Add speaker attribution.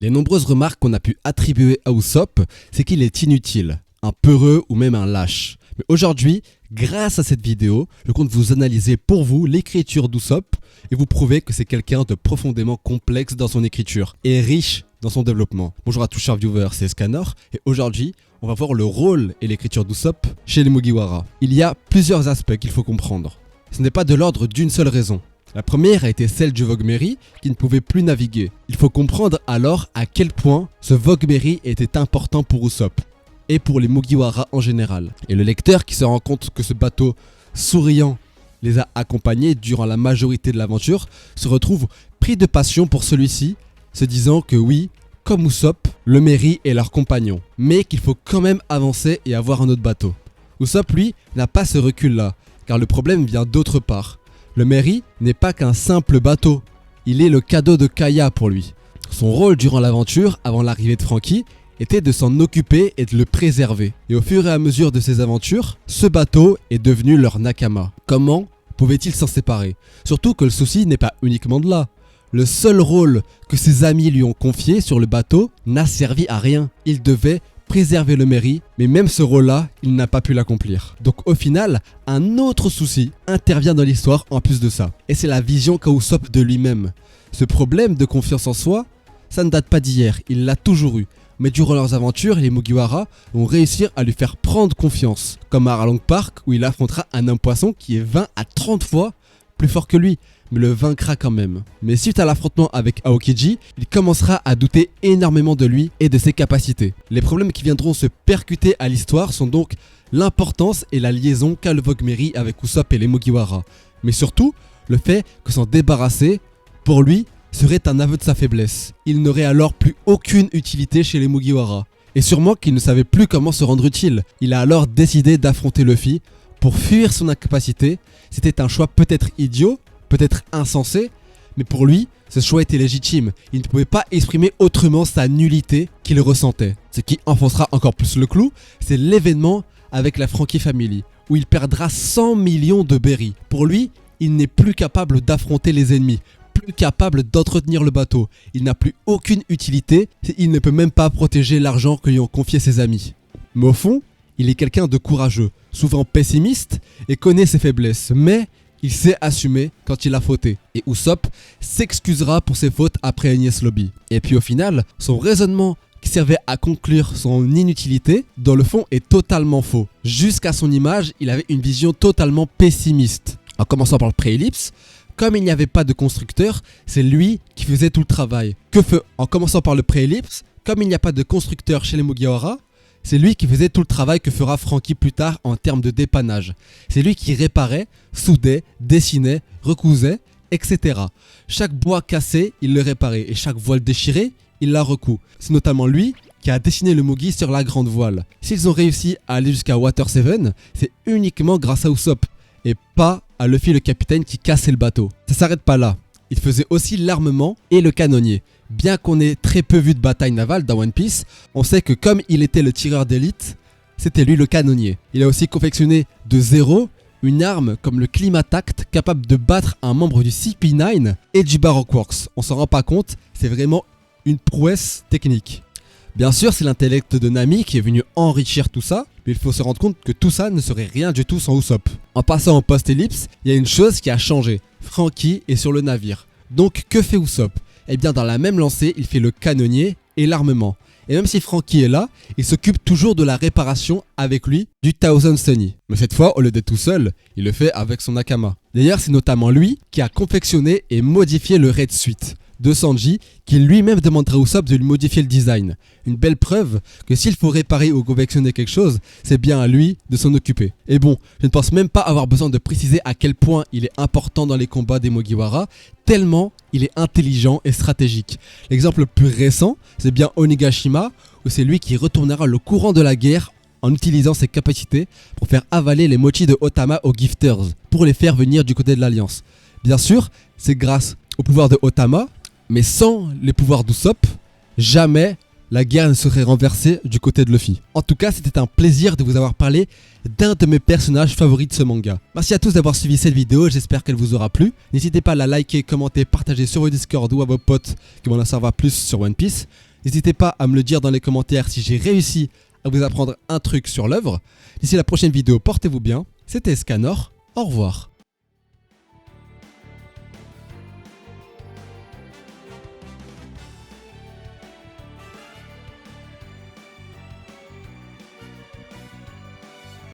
Speaker 1: Les nombreuses remarques qu'on a pu attribuer à Usopp, c'est qu'il est inutile, un peureux ou même un lâche. Mais aujourd'hui, grâce à cette vidéo, je compte vous analyser pour vous l'écriture d'Usopp et vous prouver que c'est quelqu'un de profondément complexe dans son écriture et riche dans son développement. Bonjour à tous chers viewers, c'est Scanor et aujourd'hui, on va voir le rôle et l'écriture d'Usopp chez les Mugiwara. Il y a plusieurs aspects qu'il faut comprendre. Ce n'est pas de l'ordre d'une seule raison. La première a été celle du Vogmeri qui ne pouvait plus naviguer. Il faut comprendre alors à quel point ce Vogmeri était important pour Usopp et pour les Mugiwara en général. Et le lecteur qui se rend compte que ce bateau souriant les a accompagnés durant la majorité de l'aventure se retrouve pris de passion pour celui-ci, se disant que oui, comme Usopp, le Meri est leur compagnon, mais qu'il faut quand même avancer et avoir un autre bateau. Usopp, lui, n'a pas ce recul-là, car le problème vient d'autre part. Le Meri n'est pas qu'un simple bateau, il est le cadeau de Kaya pour lui. Son rôle durant l'aventure, avant l'arrivée de Franky, était de s'en occuper et de le préserver. Et au fur et à mesure de ses aventures, ce bateau est devenu leur Nakama. Comment pouvait-il s'en séparer? Surtout que le souci n'est pas uniquement de là. Le seul rôle que ses amis lui ont confié sur le bateau n'a servi à rien. Il devait préserver le Meri, mais même ce rôle-là, il n'a pas pu l'accomplir. Donc au final, un autre souci intervient dans l'histoire en plus de ça. Et c'est la vision qu'a Usopp de lui-même. Ce problème de confiance en soi, ça ne date pas d'hier, il l'a toujours eu. Mais durant leurs aventures, les Mugiwara vont réussir à lui faire prendre confiance. Comme à Arlong Park, où il affrontera un homme poisson qui est 20 à 30 fois plus fort que lui, mais le vaincra quand même. Mais suite à l'affrontement avec Aokiji, il commencera à douter énormément de lui et de ses capacités. Les problèmes qui viendront se percuter à l'histoire sont donc l'importance et la liaison qu'a le Vogmeri avec Usopp et les Mugiwara. Mais surtout, le fait que s'en débarrasser, pour lui, serait un aveu de sa faiblesse. Il n'aurait alors plus aucune utilité chez les Mugiwara. Et sûrement qu'il ne savait plus comment se rendre utile. Il a alors décidé d'affronter Luffy pour fuir son incapacité. C'était un choix peut-être idiot, peut-être insensé, mais pour lui, ce choix était légitime. Il ne pouvait pas exprimer autrement sa nullité qu'il ressentait. Ce qui enfoncera encore plus le clou, c'est l'événement avec la Franky Family, où il perdra 100 millions de berries. Pour lui, il n'est plus capable d'affronter les ennemis, plus capable d'entretenir le bateau. Il n'a plus aucune utilité, il ne peut même pas protéger l'argent que lui ont confié ses amis. Mais au fond, il est quelqu'un de courageux, souvent pessimiste et connaît ses faiblesses, mais il sait assumer quand il a fauté. Et Usopp s'excusera pour ses fautes après Enies Lobby. Et puis au final, son raisonnement qui servait à conclure son inutilité, dans le fond, est totalement faux. Jusqu'à son image, il avait une vision totalement pessimiste. En commençant par le préellipse, comme il n'y avait pas de constructeur, c'est lui qui faisait tout le travail. En commençant par le préellipse, comme il n'y a pas de constructeur chez les Mugiwara, c'est lui qui faisait tout le travail que fera Franky plus tard en termes de dépannage. C'est lui qui réparait, soudait, dessinait, recousait, etc. Chaque bois cassé, il le réparait et chaque voile déchirée, il la recoud. C'est notamment lui qui a dessiné le Mugi sur la grande voile. S'ils ont réussi à aller jusqu'à Water 7, c'est uniquement grâce à Usopp et pas à Luffy le capitaine qui cassait le bateau. Ça s'arrête pas là. Il faisait aussi l'armement et le canonnier. Bien qu'on ait très peu vu de bataille navale dans One Piece, on sait que comme il était le tireur d'élite, c'était lui le canonnier. Il a aussi confectionné de zéro une arme comme le Climatact capable de battre un membre du CP9 et du Baroque Works. On s'en rend pas compte, c'est vraiment une prouesse technique. Bien sûr, c'est l'intellect de Nami qui est venu enrichir tout ça, mais il faut se rendre compte que tout ça ne serait rien du tout sans Usopp. En passant en post-ellipse, il y a une chose qui a changé. Franky est sur le navire. Donc que fait Usopp? Eh bien dans la même lancée, il fait le canonnier et l'armement. Et même si Franky est là, il s'occupe toujours de la réparation avec lui du Thousand Sunny. Mais cette fois, au lieu d'être tout seul, il le fait avec son Nakama. D'ailleurs, c'est notamment lui qui a confectionné et modifié le Red Suite de Sanji, qui lui-même demandera à Usopp de lui modifier le design. Une belle preuve que s'il faut réparer ou confectionner quelque chose, c'est bien à lui de s'en occuper. Et bon, je ne pense même pas avoir besoin de préciser à quel point il est important dans les combats des Mugiwara, tellement il est intelligent et stratégique. L'exemple le plus récent, c'est bien Onigashima, où c'est lui qui retournera le courant de la guerre en utilisant ses capacités pour faire avaler les mochi de Otama aux Gifters, pour les faire venir du côté de l'Alliance. Bien sûr, c'est grâce au pouvoir de Otama, mais sans les pouvoirs d'Usopp, jamais la guerre ne serait renversée du côté de Luffy. En tout cas, c'était un plaisir de vous avoir parlé d'un de mes personnages favoris de ce manga. Merci à tous d'avoir suivi cette vidéo, j'espère qu'elle vous aura plu. N'hésitez pas à la liker, commenter, partager sur vos Discord ou à vos potes qui vont en savoir plus sur One Piece. N'hésitez pas à me le dire dans les commentaires si j'ai réussi à vous apprendre un truc sur l'œuvre. D'ici la prochaine vidéo, portez-vous bien. C'était Scanor, au revoir.